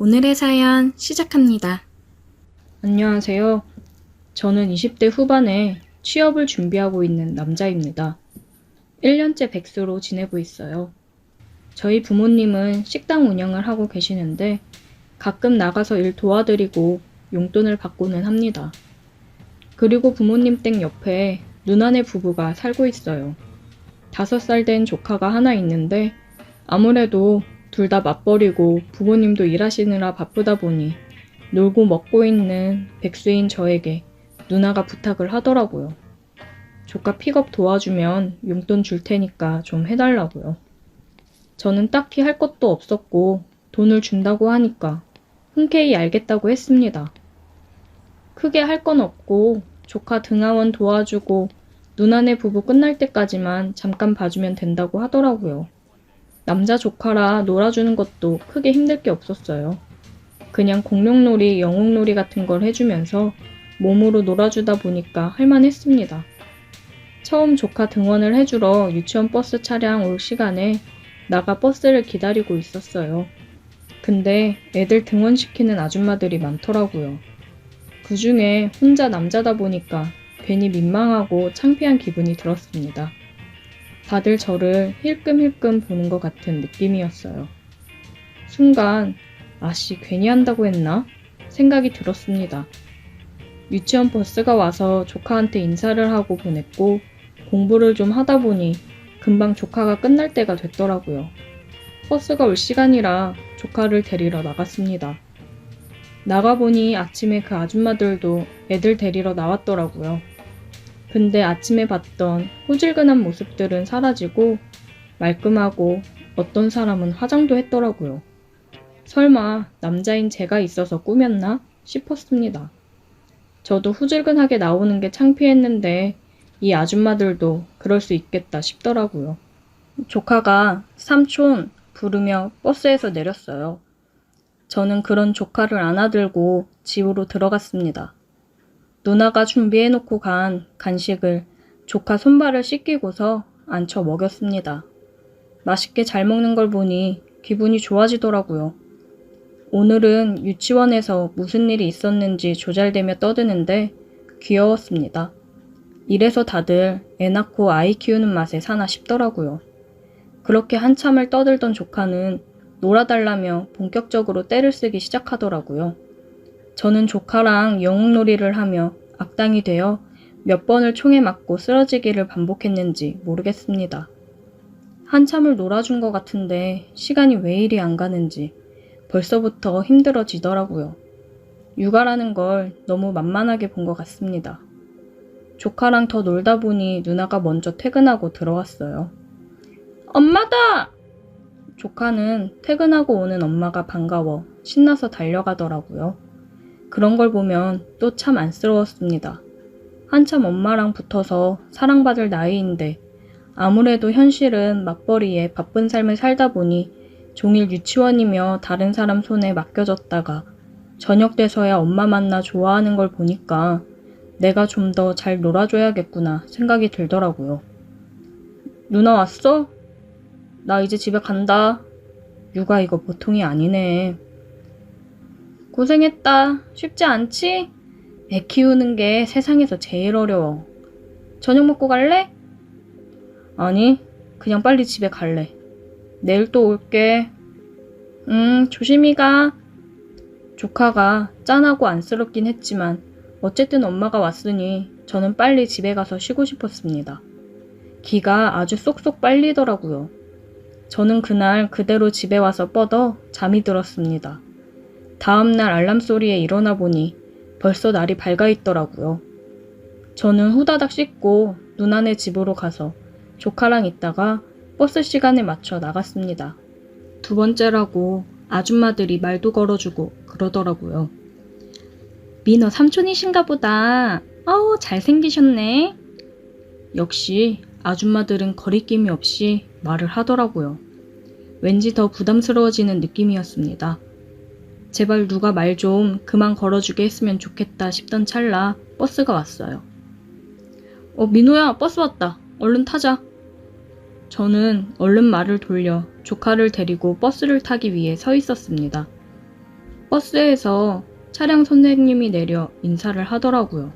오늘의 사연 시작합니다. 안녕하세요. 저는 20대 후반에 취업을 준비하고 있는 남자입니다. 1년째 백수로 지내고 있어요. 저희 부모님은 식당 운영을 하고 계시는데 가끔 나가서 일 도와드리고 용돈을 받고는 합니다. 그리고 부모님 댁 옆에 누나네 부부가 살고 있어요. 5살 된 조카가 하나 있는데 아무래도 둘 다 맞벌이고 부모님도 일하시느라 바쁘다 보니 놀고 먹고 있는 백수인 저에게 누나가 부탁을 하더라고요. 조카 픽업 도와주면 용돈 줄 테니까 좀 해달라고요. 저는 딱히 할 것도 없었고 돈을 준다고 하니까 흔쾌히 알겠다고 했습니다. 크게 할 건 없고 조카 등하원 도와주고 누나네 부부 끝날 때까지만 잠깐 봐주면 된다고 하더라고요. 남자 조카라 놀아주는 것도 크게 힘들 게 없었어요. 그냥 공룡놀이, 영웅놀이 같은 걸 해주면서 몸으로 놀아주다 보니까 할만했습니다. 처음 조카 등원을 해주러 유치원 버스 차량 올 시간에 나가 버스를 기다리고 있었어요. 근데 애들 등원시키는 아줌마들이 많더라고요. 그 중에 혼자 남자다 보니까 괜히 민망하고 창피한 기분이 들었습니다. 다들 저를 힐끔힐끔 보는 것 같은 느낌이었어요. 순간 아씨 괜히 한다고 했나? 생각이 들었습니다. 유치원 버스가 와서 조카한테 인사를 하고 보냈고 공부를 좀 하다 보니 금방 조카가 끝날 때가 됐더라고요. 버스가 올 시간이라 조카를 데리러 나갔습니다. 나가보니 아침에 그 아줌마들도 애들 데리러 나왔더라고요. 근데 아침에 봤던 호질근한 모습들은 사라지고 말끔하고 어떤 사람은 화장도 했더라고요. 설마 남자인 제가 있어서 꾸몄나 싶었습니다. 저도 후질근하게 나오는 게 창피했는데 이 아줌마들도 그럴 수 있겠다 싶더라고요. 조카가 삼촌 부르며 버스에서 내렸어요. 저는 그런 조카를 안아들고 집으로 들어갔습니다. 누나가 준비해놓고 간 간식을 조카 손발을 씻기고서 앉혀 먹였습니다. 맛있게 잘 먹는 걸 보니 기분이 좋아지더라고요. 오늘은 유치원에서 무슨 일이 있었는지 조잘대며 떠드는데 귀여웠습니다. 이래서 다들 애 낳고 아이 키우는 맛에 사나 싶더라고요. 그렇게 한참을 떠들던 조카는 놀아달라며 본격적으로 떼를 쓰기 시작하더라고요. 저는 조카랑 영웅놀이를 하며 악당이 되어 몇 번을 총에 맞고 쓰러지기를 반복했는지 모르겠습니다. 한참을 놀아준 것 같은데 시간이 왜 이리 안 가는지 벌써부터 힘들어지더라고요. 육아라는 걸 너무 만만하게 본 것 같습니다. 조카랑 더 놀다 보니 누나가 먼저 퇴근하고 들어왔어요. 엄마다! 조카는 퇴근하고 오는 엄마가 반가워 신나서 달려가더라고요. 그런 걸 보면 또 참 안쓰러웠습니다. 한참 엄마랑 붙어서 사랑받을 나이인데 아무래도 현실은 맞벌이에 바쁜 삶을 살다 보니 종일 유치원이며 다른 사람 손에 맡겨졌다가 저녁 돼서야 엄마 만나 좋아하는 걸 보니까 내가 좀 더 잘 놀아줘야겠구나 생각이 들더라고요. 누나 왔어? 나 이제 집에 간다. 육아 이거 보통이 아니네. 고생했다. 쉽지 않지? 애 키우는 게 세상에서 제일 어려워. 저녁 먹고 갈래? 아니, 그냥 빨리 집에 갈래. 내일 또 올게. 조심히 가. 조카가 짠하고 안쓰럽긴 했지만 어쨌든 엄마가 왔으니 저는 빨리 집에 가서 쉬고 싶었습니다. 기가 아주 쏙쏙 빨리더라고요. 저는 그날 그대로 집에 와서 뻗어 잠이 들었습니다. 다음날 알람 소리에 일어나 보니 벌써 날이 밝아 있더라고요. 저는 후다닥 씻고 누나네 집으로 가서 조카랑 있다가 버스 시간에 맞춰 나갔습니다. 두 번째라고 아줌마들이 말도 걸어주고 그러더라고요. 민호 삼촌이신가 보다. 잘생기셨네. 역시 아줌마들은 거리낌이 없이 말을 하더라고요. 왠지 더 부담스러워지는 느낌이었습니다. 제발 누가 말 좀 그만 걸어주게 했으면 좋겠다 싶던 찰나 버스가 왔어요. 민호야, 버스 왔다. 얼른 타자. 저는 얼른 말을 돌려 조카를 데리고 버스를 타기 위해 서 있었습니다. 버스에서 차량 선생님이 내려 인사를 하더라고요.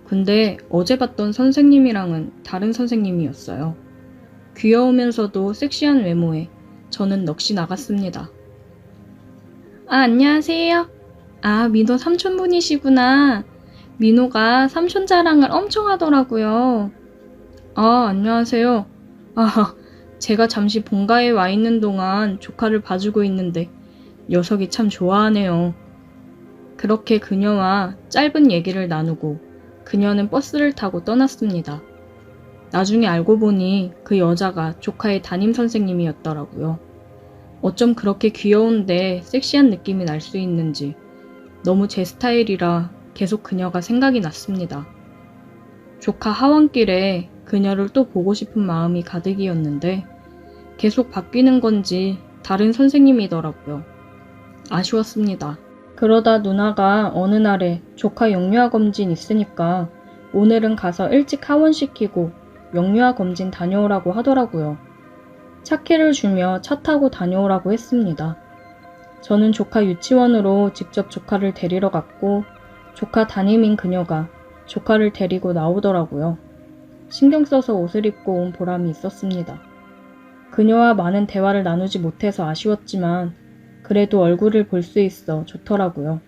근데 어제 봤던 선생님이랑은 다른 선생님이었어요. 귀여우면서도 섹시한 외모에 저는 넋이 나갔습니다. 아, 안녕하세요. 아, 민호 삼촌분이시구나. 민호가 삼촌 자랑을 엄청 하더라고요. 아, 안녕하세요. 아, 제가 잠시 본가에 와 있는 동안 조카를 봐주고 있는데 녀석이 참 좋아하네요. 그렇게 그녀와 짧은 얘기를 나누고 그녀는 버스를 타고 떠났습니다. 나중에 알고 보니 그 여자가 조카의 담임 선생님이었더라고요. 어쩜 그렇게 귀여운데 섹시한 느낌이 날 수 있는지 너무 제 스타일이라 계속 그녀가 생각이 났습니다. 조카 하원길에 그녀를 또 보고 싶은 마음이 가득이었는데 계속 바뀌는 건지 다른 선생님이더라고요. 아쉬웠습니다. 그러다 누나가 어느 날에 조카 영유아 검진 있으니까 오늘은 가서 일찍 하원시키고 영유아 검진 다녀오라고 하더라고요. 차키를 주며 차 타고 다녀오라고 했습니다. 저는 조카 유치원으로 직접 조카를 데리러 갔고 조카 담임인 그녀가 조카를 데리고 나오더라고요. 신경 써서 옷을 입고 온 보람이 있었습니다. 그녀와 많은 대화를 나누지 못해서 아쉬웠지만 그래도 얼굴을 볼 수 있어 좋더라고요.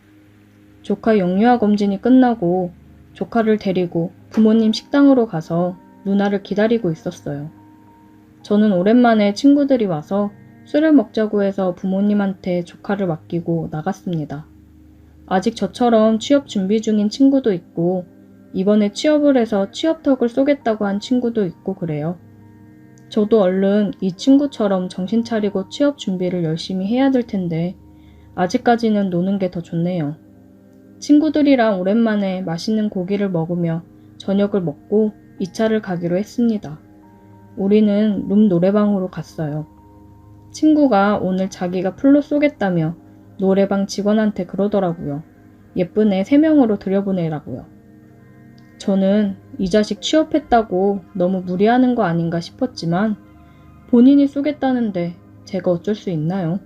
조카 영유아 검진이 끝나고 조카를 데리고 부모님 식당으로 가서 누나를 기다리고 있었어요. 저는 오랜만에 친구들이 와서 술을 먹자고 해서 부모님한테 조카를 맡기고 나갔습니다. 아직 저처럼 취업 준비 중인 친구도 있고 이번에 취업을 해서 취업턱을 쏘겠다고 한 친구도 있고 그래요. 저도 얼른 이 친구처럼 정신 차리고 취업 준비를 열심히 해야 될 텐데 아직까지는 노는 게 더 좋네요. 친구들이랑 오랜만에 맛있는 고기를 먹으며 저녁을 먹고 2차를 가기로 했습니다. 우리는 룸 노래방으로 갔어요. 친구가 오늘 자기가 풀로 쏘겠다며 노래방 직원한테 그러더라고요. 예쁜 애 3명으로 들여보내라고요. 저는 이 자식 취업했다고 너무 무리하는 거 아닌가 싶었지만 본인이 쏘겠다는데 제가 어쩔 수 있나요?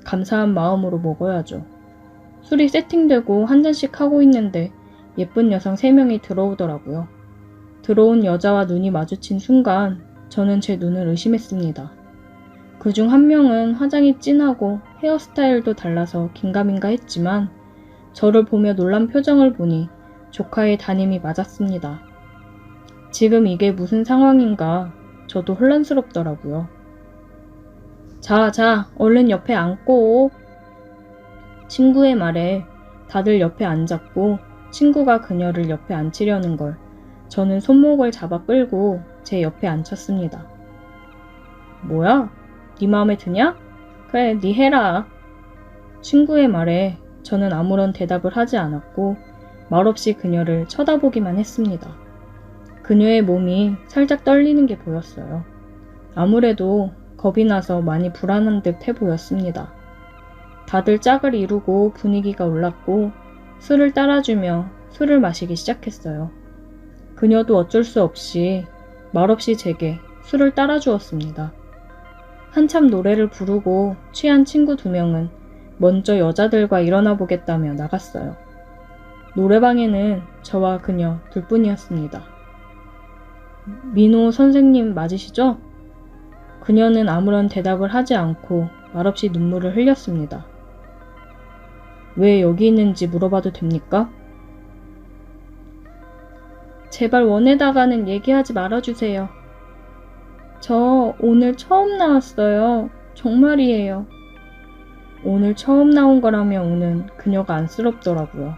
감사한 마음으로 먹어야죠. 술이 세팅되고 한 잔씩 하고 있는데 예쁜 여성 3명이 들어오더라고요. 들어온 여자와 눈이 마주친 순간 저는 제 눈을 의심했습니다. 그중 한 명은 화장이 진하고 헤어스타일도 달라서 긴가민가 했지만 저를 보며 놀란 표정을 보니 조카의 담임이 맞았습니다. 지금 이게 무슨 상황인가 저도 혼란스럽더라고요. 자, 얼른 옆에 앉고. 친구의 말에 다들 옆에 앉았고 친구가 그녀를 옆에 앉히려는 걸 저는 손목을 잡아 끌고 제 옆에 앉혔습니다. 뭐야? 네 마음에 드냐? 그래, 네 해라. 친구의 말에 저는 아무런 대답을 하지 않았고 말없이 그녀를 쳐다보기만 했습니다. 그녀의 몸이 살짝 떨리는 게 보였어요. 아무래도 겁이 나서 많이 불안한 듯 해 보였습니다. 다들 짝을 이루고 분위기가 올랐고 술을 따라주며 술을 마시기 시작했어요. 그녀도 어쩔 수 없이 말없이 제게 술을 따라주었습니다. 한참 노래를 부르고 취한 친구 2명은 먼저 여자들과 일어나 보겠다며 나갔어요. 노래방에는 저와 그녀 둘뿐이었습니다. 민호 선생님 맞으시죠? 그녀는 아무런 대답을 하지 않고 말없이 눈물을 흘렸습니다. 왜 여기 있는지 물어봐도 됩니까? 제발 원에다가는 얘기하지 말아주세요. 저 오늘 처음 나왔어요. 정말이에요. 오늘 처음 나온 거라며 우는 그녀가 안쓰럽더라고요.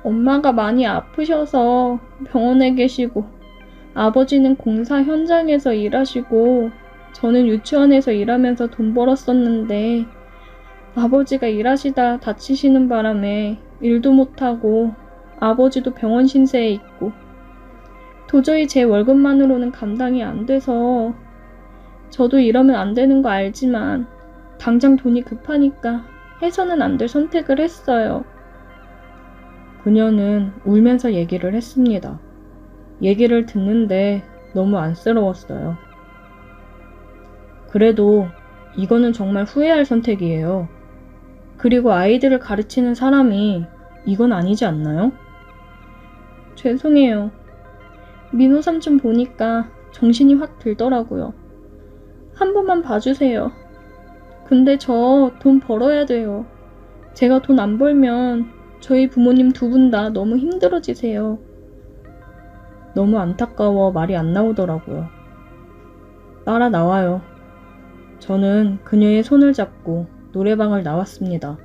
엄마가 많이 아프셔서 병원에 계시고 아버지는 공사 현장에서 일하시고 저는 유치원에서 일하면서 돈 벌었었는데 아버지가 일하시다 다치시는 바람에 일도 못하고 아버지도 병원 신세에 있고 도저히 제 월급만으로는 감당이 안 돼서 저도 이러면 안 되는 거 알지만 당장 돈이 급하니까 해서는 안 될 선택을 했어요. 그녀는 울면서 얘기를 했습니다. 얘기를 듣는데 너무 안쓰러웠어요. 그래도 이거는 정말 후회할 선택이에요. 그리고 아이들을 가르치는 사람이 이건 아니지 않나요? 죄송해요. 민호 삼촌 보니까 정신이 확 들더라고요. 한 번만 봐주세요. 근데 저 돈 벌어야 돼요. 제가 돈 안 벌면 저희 부모님 두 분 다 너무 힘들어지세요. 너무 안타까워 말이 안 나오더라고요. 따라 나와요. 저는 그녀의 손을 잡고 노래방을 나왔습니다.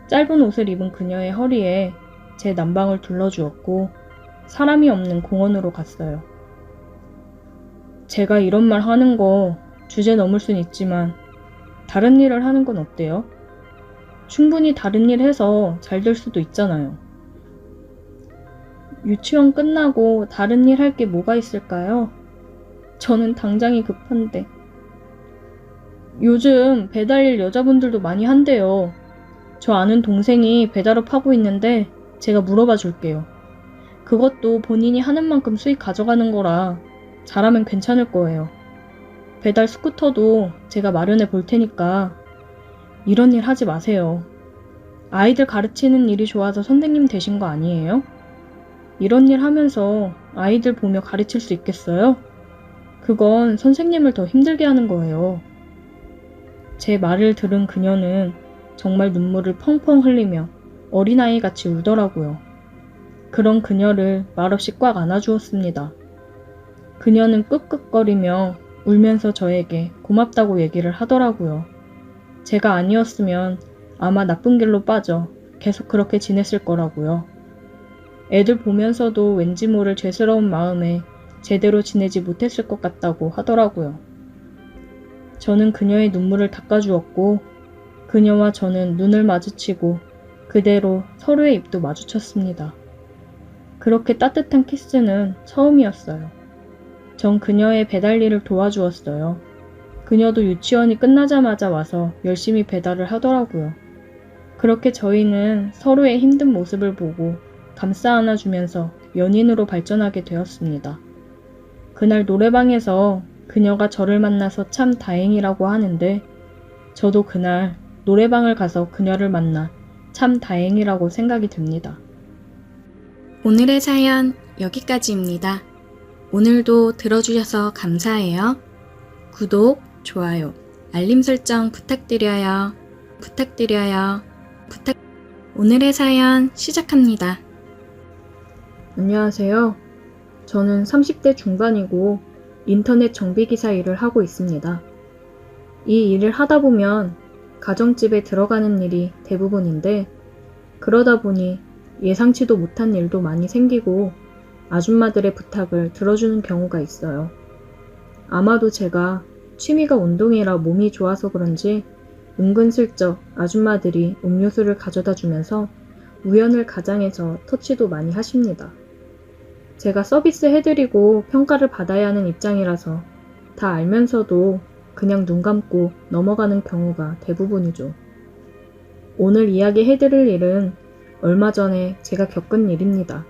짧은 옷을 입은 그녀의 허리에 제 남방을 둘러주었고 사람이 없는 공원으로 갔어요. 제가 이런 말 하는 거 주제 넘을 순 있지만 다른 일을 하는 건 어때요? 충분히 다른 일 해서 잘 될 수도 있잖아요. 유치원 끝나고 다른 일 할 게 뭐가 있을까요? 저는 당장이 급한데. 요즘 배달일 여자분들도 많이 한대요. 저 아는 동생이 배달업 하고 있는데 제가 물어봐 줄게요. 그것도 본인이 하는 만큼 수익 가져가는 거라 잘하면 괜찮을 거예요. 배달 스쿠터도 제가 마련해 볼 테니까 이런 일 하지 마세요. 아이들 가르치는 일이 좋아서 선생님 되신 거 아니에요? 이런 일 하면서 아이들 보며 가르칠 수 있겠어요? 그건 선생님을 더 힘들게 하는 거예요. 제 말을 들은 그녀는 정말 눈물을 펑펑 흘리며 어린아이같이 울더라고요. 그런 그녀를 말없이 꽉 안아주었습니다. 그녀는 끄끄거리며 울면서 저에게 고맙다고 얘기를 하더라고요. 제가 아니었으면 아마 나쁜 길로 빠져 계속 그렇게 지냈을 거라고요. 애들 보면서도 왠지 모를 죄스러운 마음에 제대로 지내지 못했을 것 같다고 하더라고요. 저는 그녀의 눈물을 닦아주었고 그녀와 저는 눈을 마주치고 그대로 서로의 입도 마주쳤습니다. 그렇게 따뜻한 키스는 처음이었어요. 전 그녀의 배달 일을 도와주었어요. 그녀도 유치원이 끝나자마자 와서 열심히 배달을 하더라고요. 그렇게 저희는 서로의 힘든 모습을 보고 감싸 안아주면서 연인으로 발전하게 되었습니다. 그날 노래방에서 그녀가 저를 만나서 참 다행이라고 하는데 저도 그날 노래방을 가서 그녀를 만나 참 다행이라고 생각이 듭니다. 오늘의 사연 여기까지입니다. 오늘도 들어주셔서 감사해요. 구독, 좋아요, 알림 설정 부탁드려요. 오늘의 사연 시작합니다. 안녕하세요. 저는 30대 중반이고 인터넷 정비기사 일을 하고 있습니다. 이 일을 하다 보면 가정집에 들어가는 일이 대부분인데 그러다 보니 예상치도 못한 일도 많이 생기고 아줌마들의 부탁을 들어주는 경우가 있어요. 아마도 제가 취미가 운동이라 몸이 좋아서 그런지 은근슬쩍 아줌마들이 음료수를 가져다 주면서 우연을 가장해서 터치도 많이 하십니다. 제가 서비스 해드리고 평가를 받아야 하는 입장이라서 다 알면서도 그냥 눈 감고 넘어가는 경우가 대부분이죠. 오늘 이야기해드릴 일은 얼마 전에 제가 겪은 일입니다.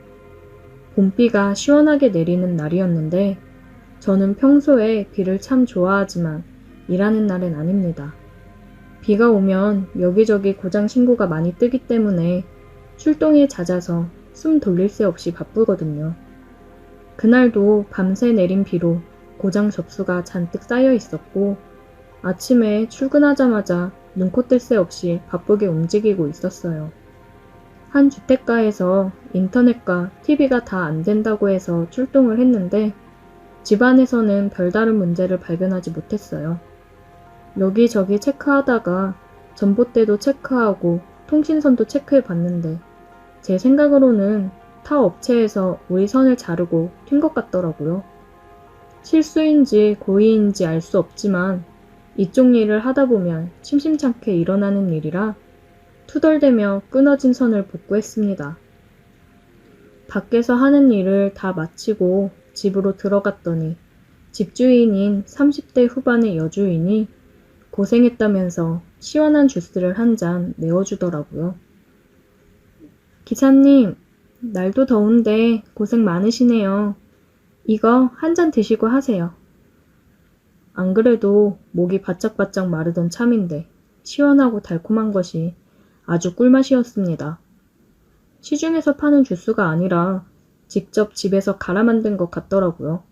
봄비가 시원하게 내리는 날이었는데 저는 평소에 비를 참 좋아하지만 일하는 날은 아닙니다. 비가 오면 여기저기 고장 신고가 많이 뜨기 때문에 출동이 잦아서 숨 돌릴 새 없이 바쁘거든요. 그날도 밤새 내린 비로 고장 접수가 잔뜩 쌓여 있었고 아침에 출근하자마자 눈코 뜰 새 없이 바쁘게 움직이고 있었어요. 한 주택가에서 인터넷과 TV가 다 안 된다고 해서 출동을 했는데 집안에서는 별다른 문제를 발견하지 못했어요. 여기저기 체크하다가 전봇대도 체크하고 통신선도 체크해 봤는데 제 생각으로는 타 업체에서 우리 선을 자르고 튄 것 같더라고요. 실수인지 고의인지 알 수 없지만 이쪽 일을 하다 보면 심심찮게 일어나는 일이라 투덜대며 끊어진 선을 복구했습니다. 밖에서 하는 일을 다 마치고 집으로 들어갔더니 집주인인 30대 후반의 여주인이 고생했다면서 시원한 주스를 한 잔 내어주더라고요. 기사님, 날도 더운데 고생 많으시네요. 이거 한 잔 드시고 하세요. 안 그래도 목이 바짝바짝 마르던 참인데 시원하고 달콤한 것이 아주 꿀맛이었습니다. 시중에서 파는 주스가 아니라 직접 집에서 갈아 만든 것 같더라고요.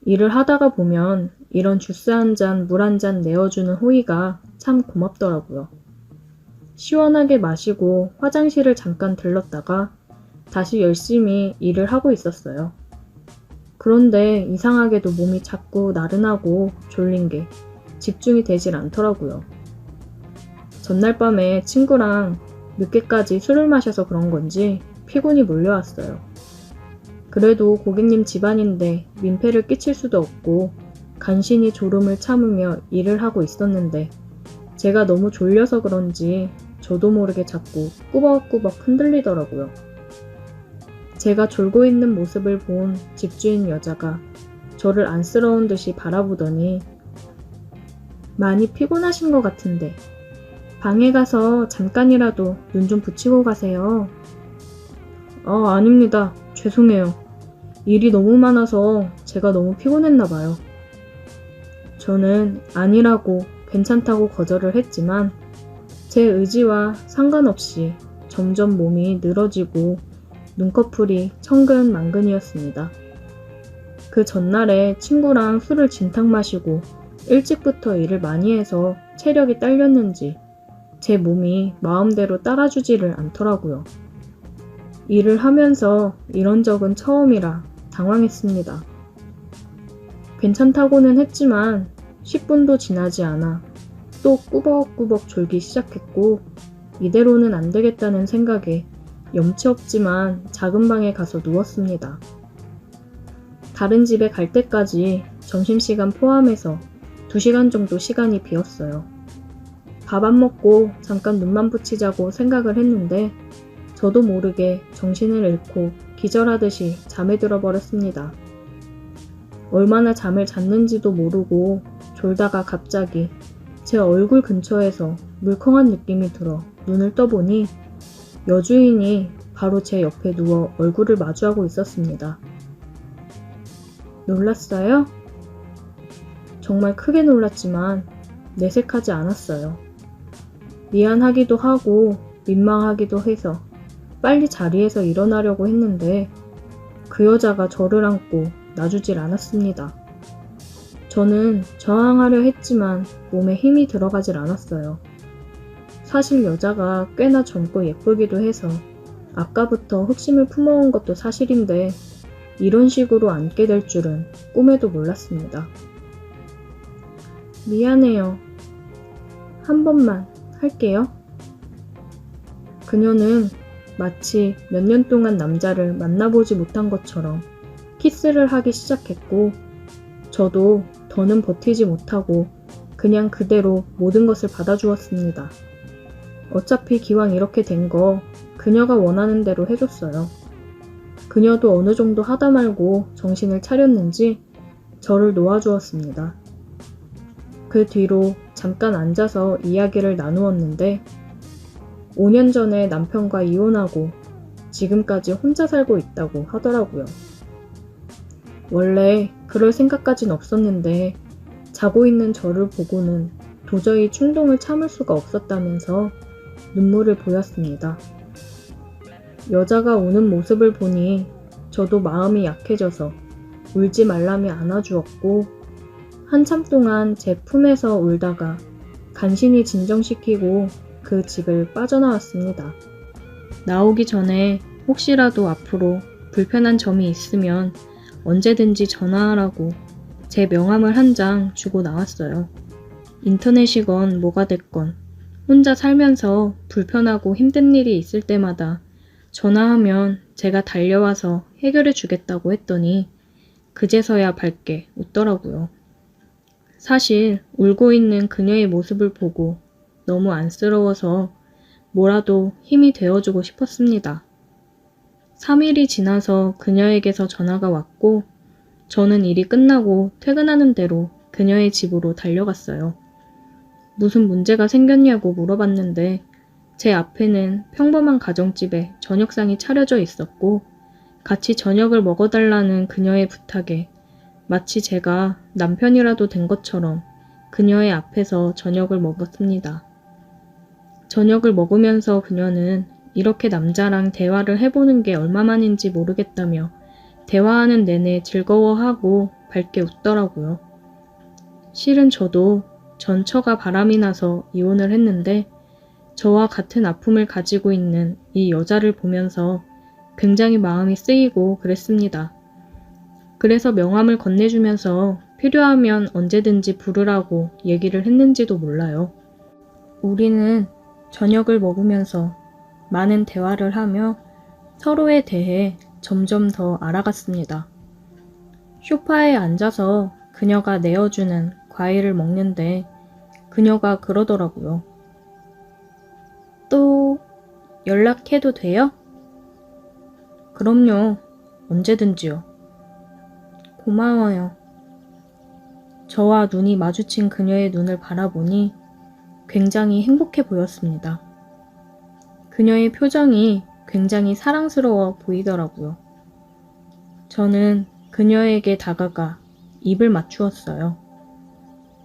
일을 하다가 보면 이런 주스 한 잔, 물 한 잔 내어주는 호의가 참 고맙더라고요. 시원하게 마시고 화장실을 잠깐 들렀다가 다시 열심히 일을 하고 있었어요. 그런데 이상하게도 몸이 자꾸 나른하고 졸린 게 집중이 되질 않더라고요. 전날 밤에 친구랑 늦게까지 술을 마셔서 그런 건지 피곤이 몰려왔어요. 그래도 고객님 집안인데 민폐를 끼칠 수도 없고 간신히 졸음을 참으며 일을 하고 있었는데 제가 너무 졸려서 그런지 저도 모르게 자꾸 꾸벅꾸벅 흔들리더라고요. 제가 졸고 있는 모습을 본 집주인 여자가 저를 안쓰러운 듯이 바라보더니 많이 피곤하신 것 같은데 방에 가서 잠깐이라도 눈 좀 붙이고 가세요. 아닙니다. 죄송해요. 일이 너무 많아서 제가 너무 피곤했나 봐요. 저는 아니라고 괜찮다고 거절을 했지만 제 의지와 상관없이 점점 몸이 늘어지고 눈꺼풀이 천근만근이었습니다. 그 전날에 친구랑 술을 진탕 마시고 일찍부터 일을 많이 해서 체력이 딸렸는지 제 몸이 마음대로 따라주지를 않더라고요. 일을 하면서 이런 적은 처음이라 당황했습니다. 괜찮다고는 했지만 10분도 지나지 않아 또 꾸벅꾸벅 졸기 시작했고 이대로는 안 되겠다는 생각에 염치 없지만 작은 방에 가서 누웠습니다. 다른 집에 갈 때까지 점심시간 포함해서 2시간 정도 시간이 비었어요. 밥 안 먹고 잠깐 눈만 붙이자고 생각을 했는데 저도 모르게 정신을 잃고 기절하듯이 잠에 들어버렸습니다. 얼마나 잠을 잤는지도 모르고 졸다가 갑자기 제 얼굴 근처에서 물컹한 느낌이 들어 눈을 떠보니 여주인이 바로 제 옆에 누워 얼굴을 마주하고 있었습니다. 놀랐어요? 정말 크게 놀랐지만 내색하지 않았어요. 미안하기도 하고 민망하기도 해서 빨리 자리에서 일어나려고 했는데 그 여자가 저를 안고 놔주질 않았습니다. 저는 저항하려 했지만 몸에 힘이 들어가질 않았어요. 사실 여자가 꽤나 젊고 예쁘기도 해서 아까부터 흑심을 품어온 것도 사실인데 이런 식으로 안게 될 줄은 꿈에도 몰랐습니다. 미안해요. 한 번만 할게요. 그녀는 마치 몇 년 동안 남자를 만나보지 못한 것처럼 키스를 하기 시작했고 저도 더는 버티지 못하고 그냥 그대로 모든 것을 받아주었습니다. 어차피 기왕 이렇게 된 거 그녀가 원하는 대로 해줬어요. 그녀도 어느 정도 하다 말고 정신을 차렸는지 저를 놓아주었습니다. 그 뒤로 잠깐 앉아서 이야기를 나누었는데 5년 전에 남편과 이혼하고 지금까지 혼자 살고 있다고 하더라고요. 원래 그럴 생각까진 없었는데 자고 있는 저를 보고는 도저히 충동을 참을 수가 없었다면서 눈물을 보였습니다. 여자가 우는 모습을 보니 저도 마음이 약해져서 울지 말라며 안아주었고 한참 동안 제 품에서 울다가 간신히 진정시키고 그 집을 빠져나왔습니다. 나오기 전에 혹시라도 앞으로 불편한 점이 있으면 언제든지 전화하라고 제 명함을 한 장 주고 나왔어요. 인터넷이건 뭐가 됐건 혼자 살면서 불편하고 힘든 일이 있을 때마다 전화하면 제가 달려와서 해결해 주겠다고 했더니 그제서야 밝게 웃더라고요. 사실 울고 있는 그녀의 모습을 보고 너무 안쓰러워서 뭐라도 힘이 되어주고 싶었습니다. 3일이 지나서 그녀에게서 전화가 왔고 저는 일이 끝나고 퇴근하는 대로 그녀의 집으로 달려갔어요. 무슨 문제가 생겼냐고 물어봤는데 제 앞에는 평범한 가정집에 저녁상이 차려져 있었고 같이 저녁을 먹어달라는 그녀의 부탁에 마치 제가 남편이라도 된 것처럼 그녀의 앞에서 저녁을 먹었습니다. 저녁을 먹으면서 그녀는 이렇게 남자랑 대화를 해보는 게 얼마만인지 모르겠다며 대화하는 내내 즐거워하고 밝게 웃더라고요. 실은 저도 전 처가 바람이 나서 이혼을 했는데 저와 같은 아픔을 가지고 있는 이 여자를 보면서 굉장히 마음이 쓰이고 그랬습니다. 그래서 명함을 건네주면서 필요하면 언제든지 부르라고 얘기를 했는지도 몰라요. 우리는 저녁을 먹으면서 많은 대화를 하며 서로에 대해 점점 더 알아갔습니다. 소파에 앉아서 그녀가 내어주는 과일을 먹는데 그녀가 그러더라고요. 또 연락해도 돼요? 그럼요. 언제든지요. 고마워요. 저와 눈이 마주친 그녀의 눈을 바라보니 굉장히 행복해 보였습니다. 그녀의 표정이 굉장히 사랑스러워 보이더라고요. 저는 그녀에게 다가가 입을 맞추었어요.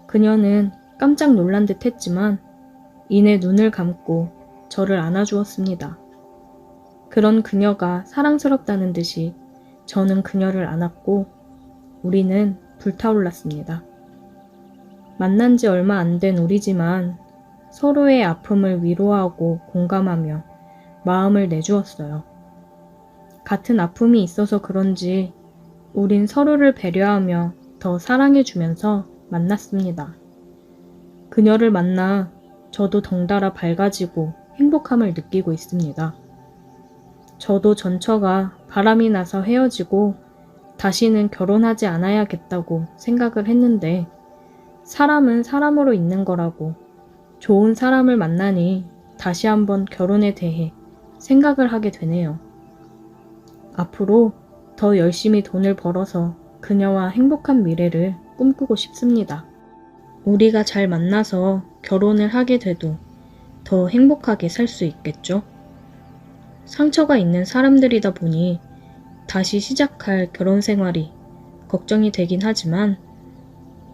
그녀는 깜짝 놀란 듯 했지만 이내 눈을 감고 저를 안아주었습니다. 그런 그녀가 사랑스럽다는 듯이 저는 그녀를 안았고 우리는 불타올랐습니다. 만난 지 얼마 안 된 우리지만 서로의 아픔을 위로하고 공감하며 마음을 내주었어요. 같은 아픔이 있어서 그런지 우린 서로를 배려하며 더 사랑해주면서 만났습니다. 그녀를 만나 저도 덩달아 밝아지고 행복함을 느끼고 있습니다. 저도 전처가 바람이 나서 헤어지고 다시는 결혼하지 않아야겠다고 생각을 했는데 사람은 사람으로 있는 거라고 좋은 사람을 만나니 다시 한번 결혼에 대해 생각을 하게 되네요. 앞으로 더 열심히 돈을 벌어서 그녀와 행복한 미래를 꿈꾸고 싶습니다. 우리가 잘 만나서 결혼을 하게 돼도 더 행복하게 살 수 있겠죠? 상처가 있는 사람들이다 보니 다시 시작할 결혼 생활이 걱정이 되긴 하지만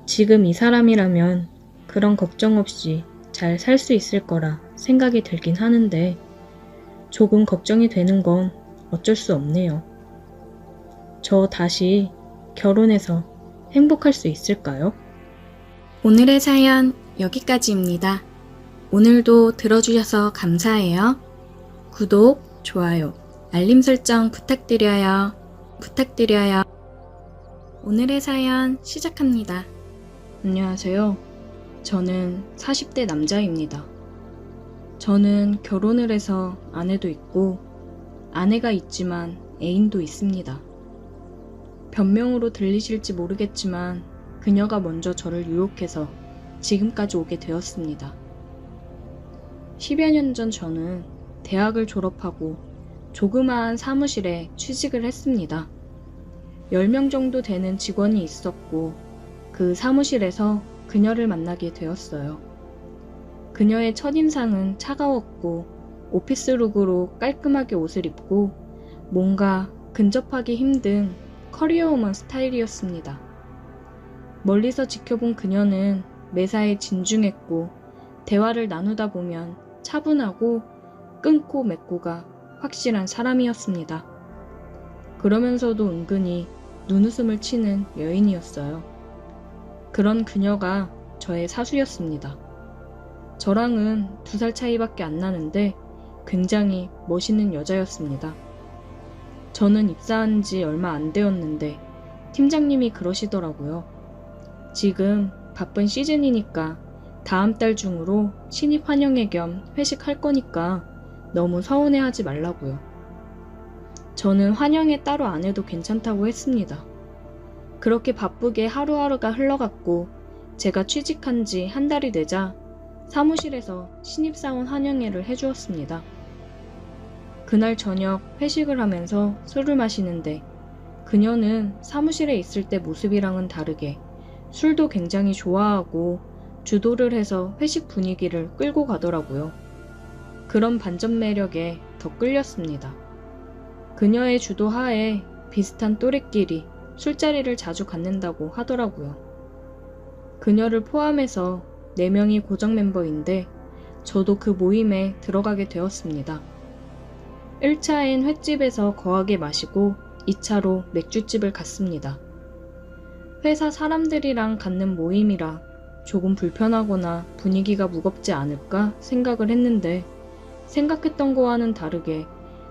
지금 이 사람이라면 그런 걱정 없이 잘 살 수 있을 거라 생각이 들긴 하는데 조금 걱정이 되는 건 어쩔 수 없네요. 저 다시 결혼해서 행복할 수 있을까요? 오늘의 사연 여기까지입니다. 오늘도 들어주셔서 감사해요. 구독, 좋아요, 알림 설정 부탁드려요. 오늘의 사연 시작합니다. 안녕하세요. 저는 40대 남자입니다. 저는 결혼을 해서 아내도 있고 아내가 있지만 애인도 있습니다. 변명으로 들리실지 모르겠지만 그녀가 먼저 저를 유혹해서 지금까지 오게 되었습니다. 10여 년 전 저는 대학을 졸업하고 조그마한 사무실에 취직을 했습니다. 10명 정도 되는 직원이 있었고 그 사무실에서 그녀를 만나게 되었어요. 그녀의 첫인상은 차가웠고 오피스룩으로 깔끔하게 옷을 입고 뭔가 근접하기 힘든 커리어우먼 스타일이었습니다. 멀리서 지켜본 그녀는 매사에 진중했고 대화를 나누다 보면 차분하고 끊고 맺고가 확실한 사람이었습니다. 그러면서도 은근히 눈웃음을 치는 여인이었어요. 그런 그녀가 저의 사수였습니다. 저랑은 2살 차이밖에 안 나는데 굉장히 멋있는 여자였습니다. 저는 입사한 지 얼마 안 되었는데 팀장님이 그러시더라고요. 지금 바쁜 시즌이니까 다음 달 중으로 신입 환영회 겸 회식할 거니까 너무 서운해하지 말라고요. 저는 환영회 따로 안 해도 괜찮다고 했습니다. 그렇게 바쁘게 하루하루가 흘러갔고 제가 취직한 지 한 달이 되자 사무실에서 신입사원 환영회를 해주었습니다. 그날 저녁 회식을 하면서 술을 마시는데 그녀는 사무실에 있을 때 모습이랑은 다르게 술도 굉장히 좋아하고 주도를 해서 회식 분위기를 끌고 가더라고요. 그런 반전 매력에 더 끌렸습니다. 그녀의 주도 하에 비슷한 또래끼리 술자리를 자주 갖는다고 하더라고요. 그녀를 포함해서 4명이 고정 멤버인데 저도 그 모임에 들어가게 되었습니다. 1차엔 횟집에서 거하게 마시고 2차로 맥주집을 갔습니다. 회사 사람들이랑 갖는 모임이라 조금 불편하거나 분위기가 무겁지 않을까 생각을 했는데 생각했던 거와는 다르게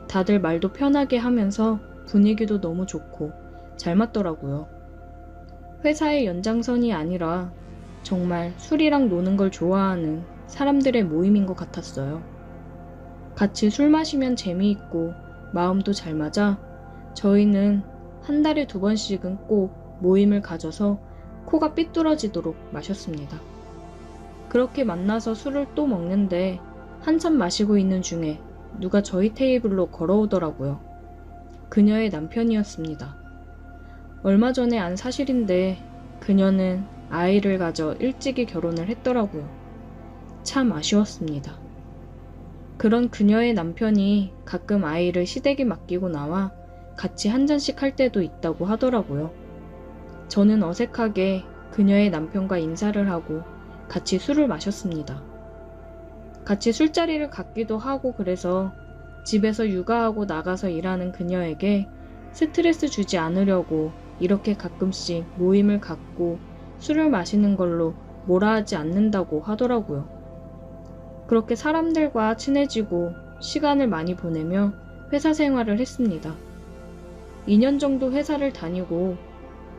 다들 말도 편하게 하면서 분위기도 너무 좋고 잘 맞더라고요. 회사의 연장선이 아니라 정말 술이랑 노는 걸 좋아하는 사람들의 모임인 것 같았어요. 같이 술 마시면 재미있고 마음도 잘 맞아 저희는 한 달에 2번씩은 꼭 모임을 가져서 코가 삐뚤어지도록 마셨습니다. 그렇게 만나서 술을 또 먹는데 한참 마시고 있는 중에 누가 저희 테이블로 걸어오더라고요. 그녀의 남편이었습니다. 얼마 전에 안 사실인데 그녀는 아이를 가져 일찍이 결혼을 했더라고요. 참 아쉬웠습니다. 그런 그녀의 남편이 가끔 아이를 시댁에 맡기고 나와 같이 한 잔씩 할 때도 있다고 하더라고요. 저는 어색하게 그녀의 남편과 인사를 하고 같이 술을 마셨습니다. 같이 술자리를 갖기도 하고 그래서 집에서 육아하고 나가서 일하는 그녀에게 스트레스 주지 않으려고 이렇게 가끔씩 모임을 갖고 술을 마시는 걸로 뭐라 하지 않는다고 하더라고요. 그렇게 사람들과 친해지고 시간을 많이 보내며 회사 생활을 했습니다. 2년 정도 회사를 다니고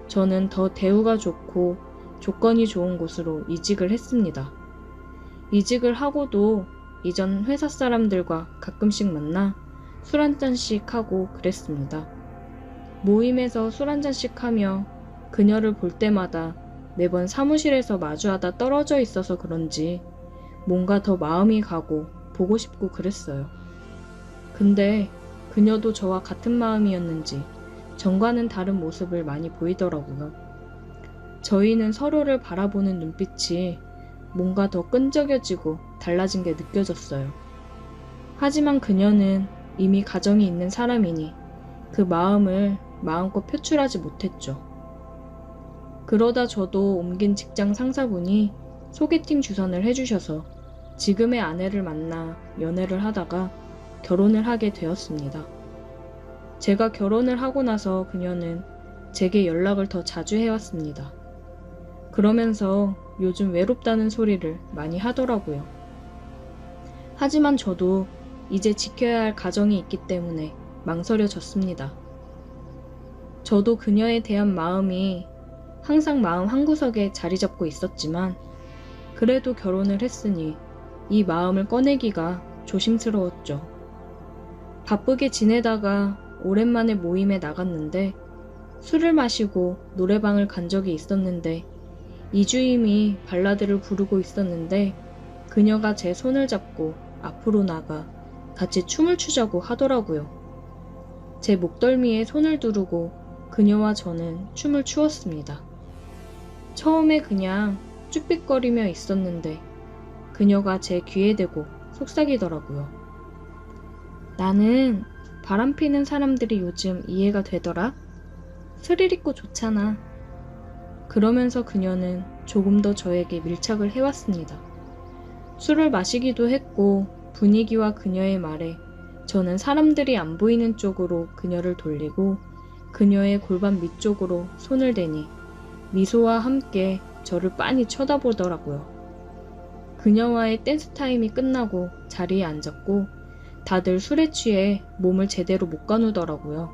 저는 더 대우가 좋고 조건이 좋은 곳으로 이직을 했습니다. 이직을 하고도 이전 회사 사람들과 가끔씩 만나 술 한잔씩 하고 그랬습니다. 모임에서 술 한잔씩 하며 그녀를 볼 때마다 매번 사무실에서 마주하다 떨어져 있어서 그런지 뭔가 더 마음이 가고 보고 싶고 그랬어요. 근데 그녀도 저와 같은 마음이었는지 전과는 다른 모습을 많이 보이더라고요. 저희는 서로를 바라보는 눈빛이 뭔가 더 끈적여지고 달라진 게 느껴졌어요. 하지만 그녀는 이미 가정이 있는 사람이니 그 마음을 마음껏 표출하지 못했죠. 그러다 저도 옮긴 직장 상사분이 소개팅 주선을 해주셔서 지금의 아내를 만나 연애를 하다가 결혼을 하게 되었습니다. 제가 결혼을 하고 나서 그녀는 제게 연락을 더 자주 해왔습니다. 그러면서 요즘 외롭다는 소리를 많이 하더라고요. 하지만 저도 이제 지켜야 할 가정이 있기 때문에 망설여졌습니다. 저도 그녀에 대한 마음이 항상 마음 한구석에 자리 잡고 있었지만 그래도 결혼을 했으니 이 마음을 꺼내기가 조심스러웠죠. 바쁘게 지내다가 오랜만에 모임에 나갔는데 술을 마시고 노래방을 간 적이 있었는데 이주임이 발라드를 부르고 있었는데 그녀가 제 손을 잡고 앞으로 나가 같이 춤을 추자고 하더라고요. 제 목덜미에 손을 두르고 그녀와 저는 춤을 추었습니다. 처음에 그냥 쭈삣거리며 있었는데 그녀가 제 귀에 대고 속삭이더라고요. 나는 바람 피는 사람들이 요즘 이해가 되더라. 스릴 있고 좋잖아. 그러면서 그녀는 조금 더 저에게 밀착을 해왔습니다. 술을 마시기도 했고 분위기와 그녀의 말에 저는 사람들이 안 보이는 쪽으로 그녀를 돌리고 그녀의 골반 밑쪽으로 손을 대니 미소와 함께 저를 빤히 쳐다보더라고요. 그녀와의 댄스 타임이 끝나고 자리에 앉았고 다들 술에 취해 몸을 제대로 못 가누더라고요.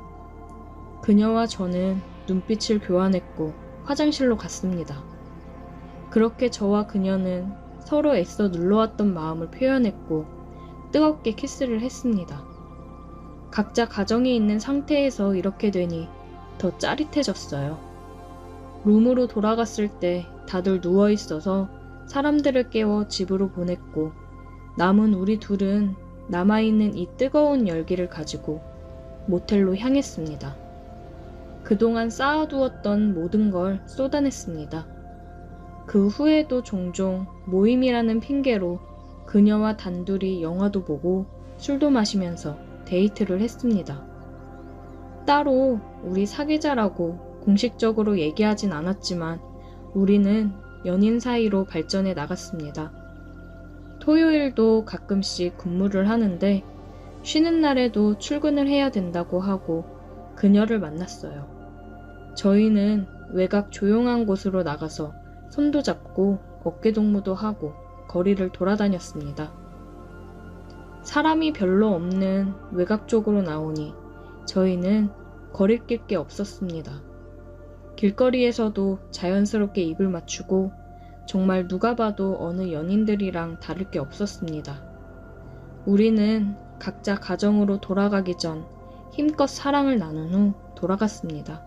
그녀와 저는 눈빛을 교환했고 화장실로 갔습니다. 그렇게 저와 그녀는 서로 애써 눌러왔던 마음을 표현했고 뜨겁게 키스를 했습니다. 각자 가정에 있는 상태에서 이렇게 되니 더 짜릿해졌어요. 룸으로 돌아갔을 때 다들 누워있어서 사람들을 깨워 집으로 보냈고 남은 우리 둘은 남아있는 이 뜨거운 열기를 가지고 모텔로 향했습니다. 그동안 쌓아두었던 모든 걸 쏟아냈습니다. 그 후에도 종종 모임이라는 핑계로 그녀와 단둘이 영화도 보고 술도 마시면서 데이트를 했습니다. 따로 우리 사귀자라고 공식적으로 얘기하진 않았지만 우리는 연인 사이로 발전해 나갔습니다. 토요일도 가끔씩 근무를 하는데 쉬는 날에도 출근을 해야 된다고 하고 그녀를 만났어요. 저희는 외곽 조용한 곳으로 나가서 손도 잡고 어깨동무도 하고 거리를 돌아다녔습니다. 사람이 별로 없는 외곽 쪽으로 나오니 저희는 거리낄 게 없었습니다. 길거리에서도 자연스럽게 입을 맞추고 정말 누가 봐도 어느 연인들이랑 다를 게 없었습니다. 우리는 각자 가정으로 돌아가기 전 힘껏 사랑을 나눈 후 돌아갔습니다.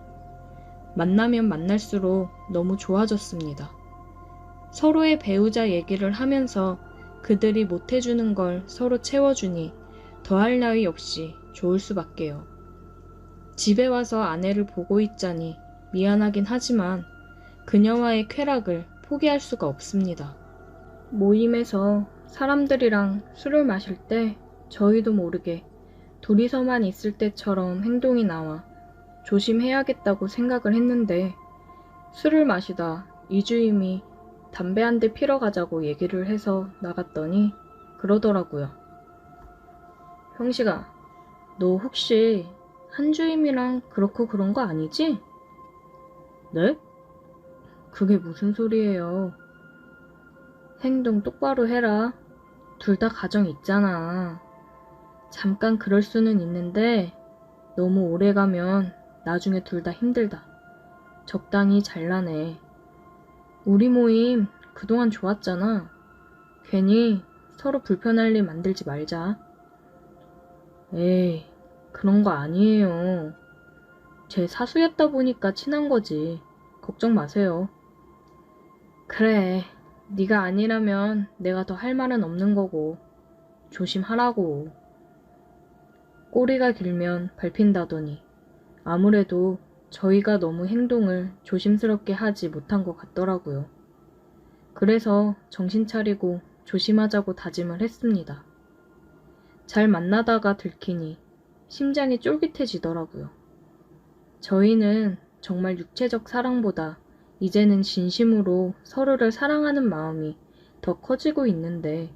만나면 만날수록 너무 좋아졌습니다. 서로의 배우자 얘기를 하면서 그들이 못해주는 걸 서로 채워주니 더할 나위 없이 좋을 수밖에요. 집에 와서 아내를 보고 있자니 미안하긴 하지만 그녀와의 쾌락을 포기할 수가 없습니다. 모임에서 사람들이랑 술을 마실 때 저희도 모르게 둘이서만 있을 때처럼 행동이 나와 조심해야겠다고 생각을 했는데 술을 마시다 이주임이 담배 한 대 피러 가자고 얘기를 해서 나갔더니 그러더라고요. 형식아, 너 혹시 한주임이랑 그렇고 그런 거 아니지? 네? 그게 무슨 소리예요? 행동 똑바로 해라. 둘 다 가정 있잖아. 잠깐 그럴 수는 있는데 너무 오래 가면 나중에 둘 다 힘들다. 적당히 잘라내. 우리 모임 그동안 좋았잖아. 괜히 서로 불편할 일 만들지 말자. 에이, 그런 거 아니에요. 제 사수였다 보니까 친한 거지. 걱정 마세요. 그래, 네가 아니라면 내가 더 할 말은 없는 거고. 조심하라고. 꼬리가 길면 밟힌다더니 아무래도 저희가 너무 행동을 조심스럽게 하지 못한 것 같더라고요. 그래서 정신 차리고 조심하자고 다짐을 했습니다. 잘 만나다가 들키니 심장이 쫄깃해지더라고요. 저희는 정말 육체적 사랑보다 이제는 진심으로 서로를 사랑하는 마음이 더 커지고 있는데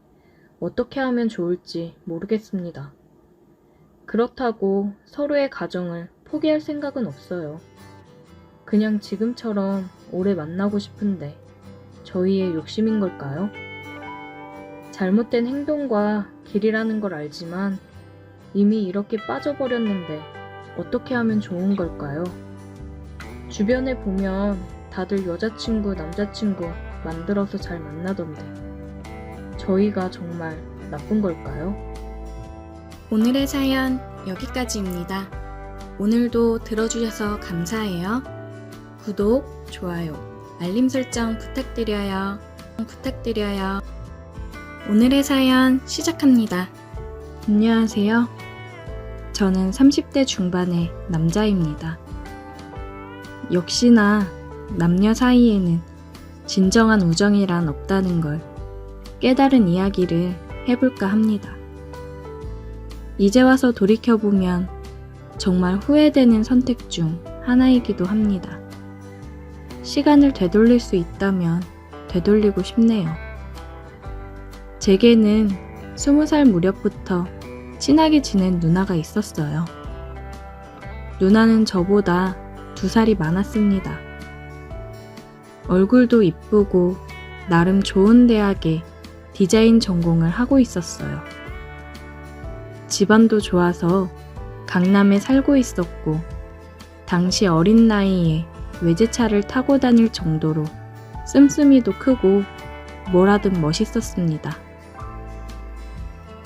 어떻게 하면 좋을지 모르겠습니다. 그렇다고 서로의 가정을 포기할 생각은 없어요. 그냥 지금처럼 오래 만나고 싶은데 저희의 욕심인 걸까요? 잘못된 행동과 길이라는 걸 알지만 이미 이렇게 빠져버렸는데 어떻게 하면 좋은 걸까요? 주변에 보면 다들 여자친구, 남자친구 만들어서 잘 만나던데 저희가 정말 나쁜 걸까요? 오늘의 사연 여기까지입니다. 오늘도 들어주셔서 감사해요. 구독, 좋아요, 알림 설정 부탁드려요. 오늘의 사연 시작합니다. 안녕하세요. 저는 30대 중반의 남자입니다. 역시나 남녀 사이에는 진정한 우정이란 없다는 걸 깨달은 이야기를 해볼까 합니다. 이제 와서 돌이켜보면 정말 후회되는 선택 중 하나이기도 합니다. 시간을 되돌릴 수 있다면 되돌리고 싶네요. 제게는 20살 무렵부터 친하게 지낸 누나가 있었어요. 누나는 저보다 2살이 많았습니다. 얼굴도 이쁘고 나름 좋은 대학에 디자인 전공을 하고 있었어요. 집안도 좋아서 강남에 살고 있었고 당시 어린 나이에 외제차를 타고 다닐 정도로 씀씀이도 크고 뭐라든 멋있었습니다.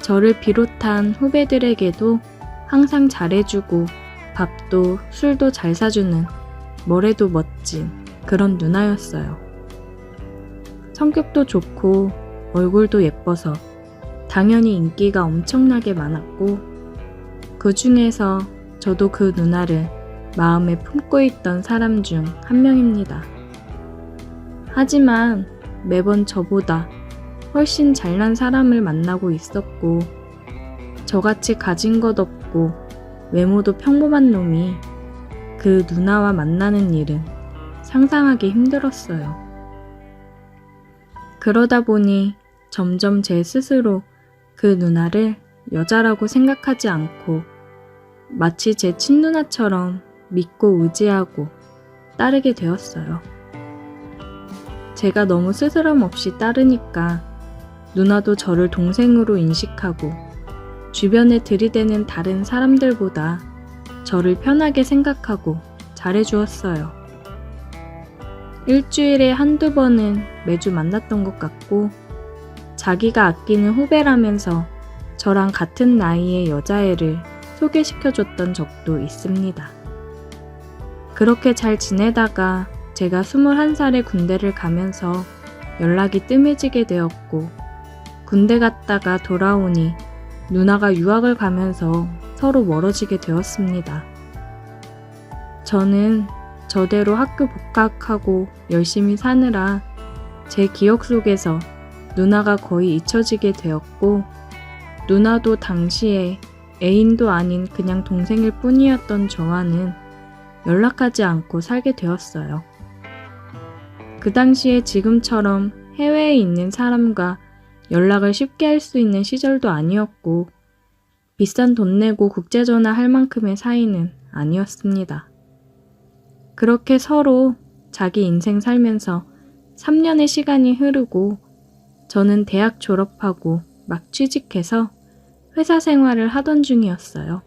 저를 비롯한 후배들에게도 항상 잘해주고 밥도 술도 잘 사주는 뭐래도 멋진 그런 누나였어요. 성격도 좋고 얼굴도 예뻐서 당연히 인기가 엄청나게 많았고 그 중에서 저도 그 누나를 마음에 품고 있던 사람 중 한 명입니다. 하지만 매번 저보다 훨씬 잘난 사람을 만나고 있었고 저같이 가진 것 없고 외모도 평범한 놈이 그 누나와 만나는 일은 상상하기 힘들었어요. 그러다 보니 점점 제 스스로 그 누나를 여자라고 생각하지 않고 마치 제 친누나처럼 믿고 의지하고 따르게 되었어요. 제가 너무 스스럼 없이 따르니까 누나도 저를 동생으로 인식하고 주변에 들이대는 다른 사람들보다 저를 편하게 생각하고 잘해주었어요. 일주일에 한두 번은 매주 만났던 것 같고 자기가 아끼는 후배라면서 저랑 같은 나이의 여자애를 소개시켜줬던 적도 있습니다. 그렇게 잘 지내다가 제가 21살에 군대를 가면서 연락이 뜸해지게 되었고 군대 갔다가 돌아오니 누나가 유학을 가면서 서로 멀어지게 되었습니다. 저는 저대로 학교 복학하고 열심히 사느라 제 기억 속에서 누나가 거의 잊혀지게 되었고 누나도 당시에 애인도 아닌 그냥 동생일 뿐이었던 저와는 연락하지 않고 살게 되었어요. 그 당시에 지금처럼 해외에 있는 사람과 연락을 쉽게 할 수 있는 시절도 아니었고 비싼 돈 내고 국제전화 할 만큼의 사이는 아니었습니다. 그렇게 서로 자기 인생 살면서 3년의 시간이 흐르고 저는 대학 졸업하고 막 취직해서 회사 생활을 하던 중이었어요.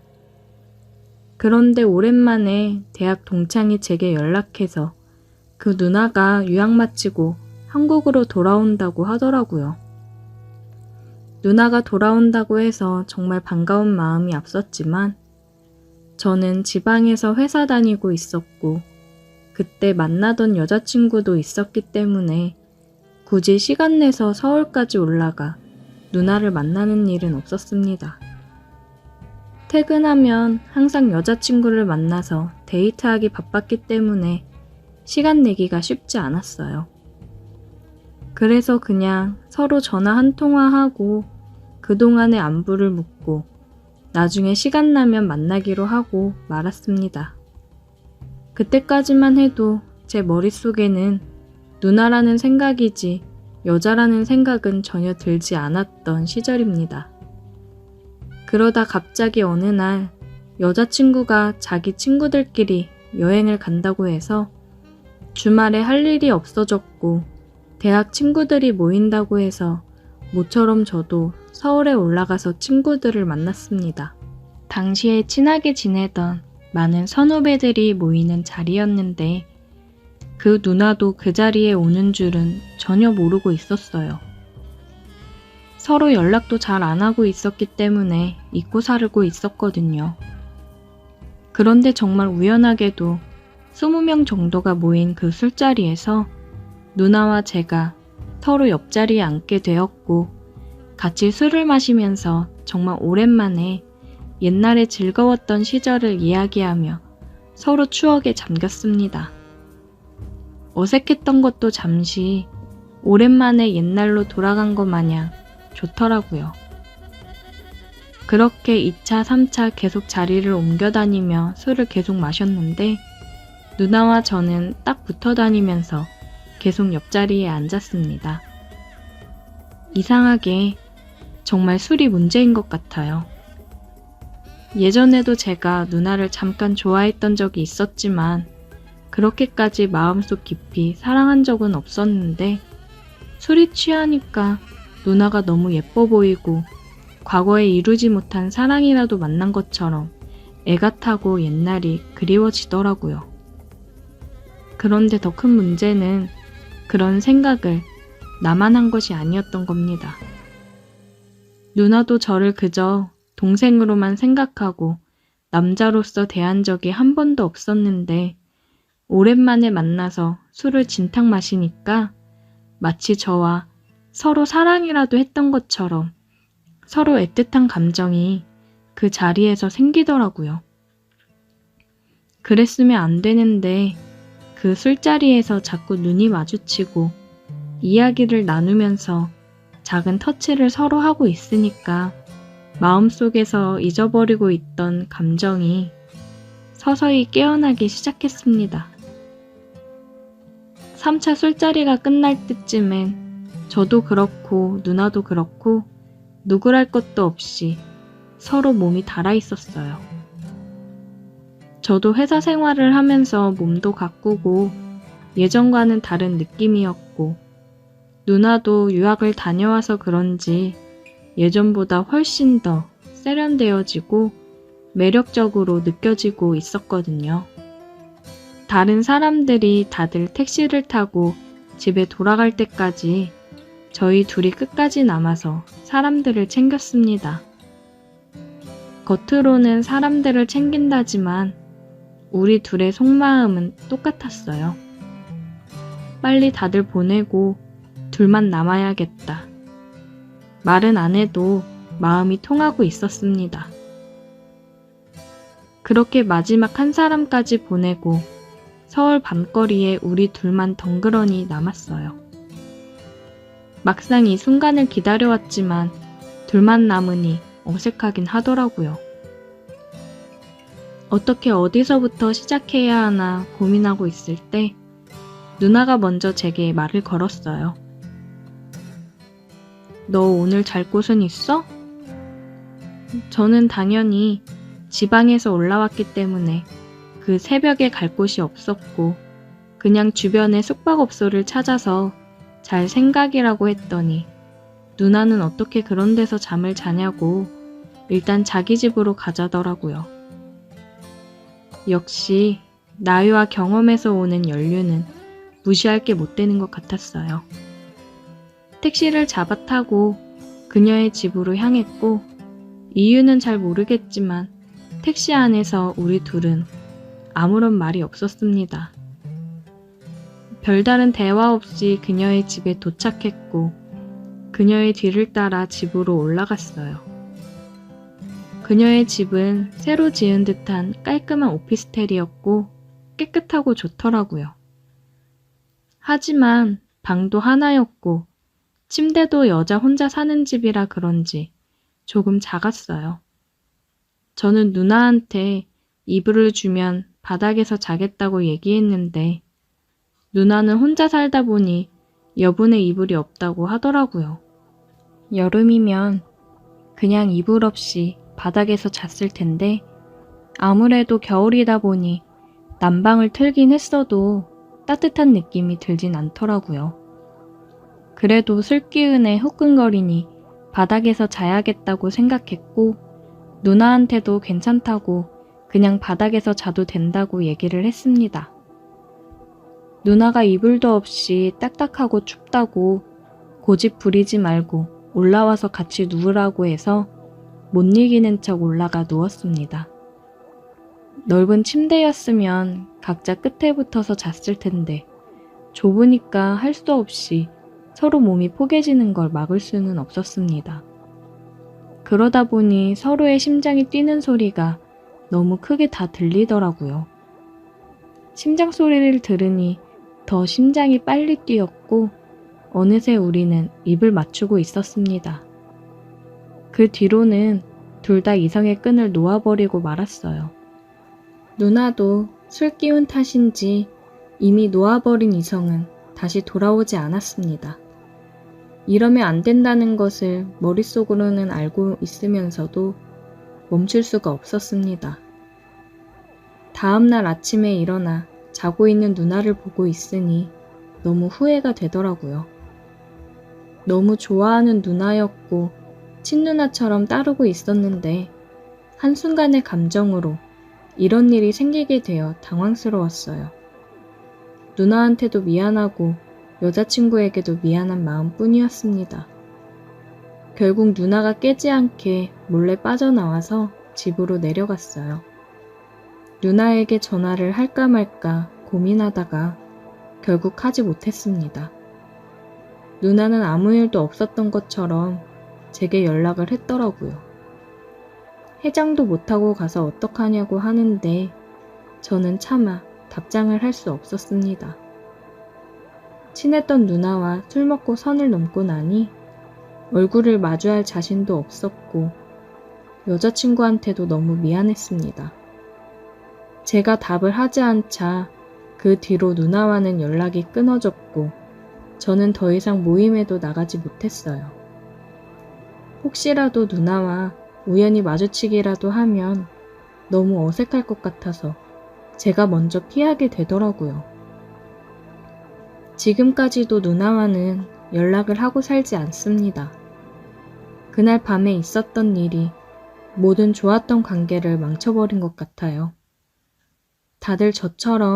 그런데 오랜만에 대학 동창이 제게 연락해서 그 누나가 유학 마치고 한국으로 돌아온다고 하더라고요. 누나가 돌아온다고 해서 정말 반가운 마음이 앞섰지만 저는 지방에서 회사 다니고 있었고 그때 만나던 여자친구도 있었기 때문에 굳이 시간 내서 서울까지 올라가 누나를 만나는 일은 없었습니다. 퇴근하면 항상 여자친구를 만나서 데이트하기 바빴기 때문에 시간 내기가 쉽지 않았어요. 그래서 그냥 서로 전화 한 통화하고 그동안의 안부를 묻고 나중에 시간 나면 만나기로 하고 말았습니다. 그때까지만 해도 제 머릿속에는 누나라는 생각이지 여자라는 생각은 전혀 들지 않았던 시절입니다. 그러다 갑자기 어느 날 여자친구가 자기 친구들끼리 여행을 간다고 해서 주말에 할 일이 없어졌고 대학 친구들이 모인다고 해서 모처럼 저도 서울에 올라가서 친구들을 만났습니다. 당시에 친하게 지내던 많은 선후배들이 모이는 자리였는데 그 누나도 그 자리에 오는 줄은 전혀 모르고 있었어요. 서로 연락도 잘 안 하고 있었기 때문에 잊고 살고 있었거든요. 그런데 정말 우연하게도 20명 정도가 모인 그 술자리에서 누나와 제가 서로 옆자리에 앉게 되었고 같이 술을 마시면서 정말 오랜만에 옛날에 즐거웠던 시절을 이야기하며 서로 추억에 잠겼습니다. 어색했던 것도 잠시 오랜만에 옛날로 돌아간 것 마냥 좋더라고요. 그렇게 2차, 3차 계속 자리를 옮겨 다니며 술을 계속 마셨는데 누나와 저는 딱 붙어 다니면서 계속 옆자리에 앉았습니다. 이상하게 정말 술이 문제인 것 같아요. 예전에도 제가 누나를 잠깐 좋아했던 적이 있었지만 그렇게까지 마음속 깊이 사랑한 적은 없었는데 술이 취하니까 누나가 너무 예뻐 보이고 과거에 이루지 못한 사랑이라도 만난 것처럼 애가 타고 옛날이 그리워지더라고요. 그런데 더 큰 문제는 그런 생각을 나만 한 것이 아니었던 겁니다. 누나도 저를 그저 동생으로만 생각하고 남자로서 대한 적이 한 번도 없었는데 오랜만에 만나서 술을 진탕 마시니까 마치 저와 서로 사랑이라도 했던 것처럼 서로 애틋한 감정이 그 자리에서 생기더라고요. 그랬으면 안 되는데 그 술자리에서 자꾸 눈이 마주치고 이야기를 나누면서 작은 터치를 서로 하고 있으니까 마음속에서 잊어버리고 있던 감정이 서서히 깨어나기 시작했습니다. 3차 술자리가 끝날 때쯤엔 저도 그렇고 누나도 그렇고 누구랄 것도 없이 서로 몸이 달아 있었어요. 저도 회사 생활을 하면서 몸도 가꾸고 예전과는 다른 느낌이었고 누나도 유학을 다녀와서 그런지 예전보다 훨씬 더 세련되어지고 매력적으로 느껴지고 있었거든요. 다른 사람들이 다들 택시를 타고 집에 돌아갈 때까지 저희 둘이 끝까지 남아서 사람들을 챙겼습니다. 겉으로는 사람들을 챙긴다지만 우리 둘의 속마음은 똑같았어요. 빨리 다들 보내고 둘만 남아야겠다. 말은 안 해도 마음이 통하고 있었습니다. 그렇게 마지막 한 사람까지 보내고 서울 밤거리에 우리 둘만 덩그러니 남았어요. 막상 이 순간을 기다려왔지만 둘만 남으니 어색하긴 하더라고요. 어떻게 어디서부터 시작해야 하나 고민하고 있을 때 누나가 먼저 제게 말을 걸었어요. 너 오늘 잘 곳은 있어? 저는 당연히 지방에서 올라왔기 때문에 그 새벽에 갈 곳이 없었고 그냥 주변에 숙박업소를 찾아서 잘 생각이라고 했더니 누나는 어떻게 그런 데서 잠을 자냐고 일단 자기 집으로 가자더라고요. 역시 나이와 경험에서 오는 연륜은 무시할 게 못 되는 것 같았어요. 택시를 잡아 타고 그녀의 집으로 향했고 이유는 잘 모르겠지만 택시 안에서 우리 둘은 아무런 말이 없었습니다. 별다른 대화 없이 그녀의 집에 도착했고 그녀의 뒤를 따라 집으로 올라갔어요. 그녀의 집은 새로 지은 듯한 깔끔한 오피스텔이었고 깨끗하고 좋더라고요. 하지만 방도 하나였고 침대도 여자 혼자 사는 집이라 그런지 조금 작았어요. 저는 누나한테 이불을 주면 바닥에서 자겠다고 얘기했는데 누나는 혼자 살다 보니 여분의 이불이 없다고 하더라고요. 여름이면 그냥 이불 없이 바닥에서 잤을 텐데 아무래도 겨울이다 보니 난방을 틀긴 했어도 따뜻한 느낌이 들진 않더라고요. 그래도 슬기은에 후끈거리니 바닥에서 자야겠다고 생각했고 누나한테도 괜찮다고 그냥 바닥에서 자도 된다고 얘기를 했습니다. 누나가 이불도 없이 딱딱하고 춥다고 고집 부리지 말고 올라와서 같이 누우라고 해서 못 이기는 척 올라가 누웠습니다. 넓은 침대였으면 각자 끝에 붙어서 잤을 텐데 좁으니까 할 수 없이 서로 몸이 포개지는 걸 막을 수는 없었습니다. 그러다 보니 서로의 심장이 뛰는 소리가 너무 크게 다 들리더라고요. 심장 소리를 들으니 더 심장이 빨리 뛰었고 어느새 우리는 입을 맞추고 있었습니다. 그 뒤로는 둘 다 이성의 끈을 놓아버리고 말았어요. 누나도 술 기운 탓인지 이미 놓아버린 이성은 다시 돌아오지 않았습니다. 이러면 안 된다는 것을 머릿속으로는 알고 있으면서도 멈출 수가 없었습니다. 다음날 아침에 일어나 자고 있는 누나를 보고 있으니 너무 후회가 되더라고요. 너무 좋아하는 누나였고 친누나처럼 따르고 있었는데 한순간의 감정으로 이런 일이 생기게 되어 당황스러웠어요. 누나한테도 미안하고 여자친구에게도 미안한 마음뿐이었습니다. 결국 누나가 깨지 않게 몰래 빠져나와서 집으로 내려갔어요. 누나에게 전화를 할까 말까 고민하다가 결국 하지 못했습니다. 누나는 아무 일도 없었던 것처럼 제게 연락을 했더라고요. 해장도 못하고 가서 어떡하냐고 하는데 저는 차마 답장을 할 수 없었습니다. 친했던 누나와 술 먹고 선을 넘고 나니 얼굴을 마주할 자신도 없었고 여자친구한테도 너무 미안했습니다. 제가 답을 하지 않자 그 뒤로 누나와는 연락이 끊어졌고 저는 더 이상 모임에도 나가지 못했어요. 혹시라도 누나와 우연히 마주치기라도 하면 너무 어색할 것 같아서 제가 먼저 피하게 되더라고요. 지금까지도 누나와는 연락을 하고 살지 않습니다. 그날 밤에 있었던 일이 모든 좋았던 관계를 망쳐버린 것 같아요. 다들 저처럼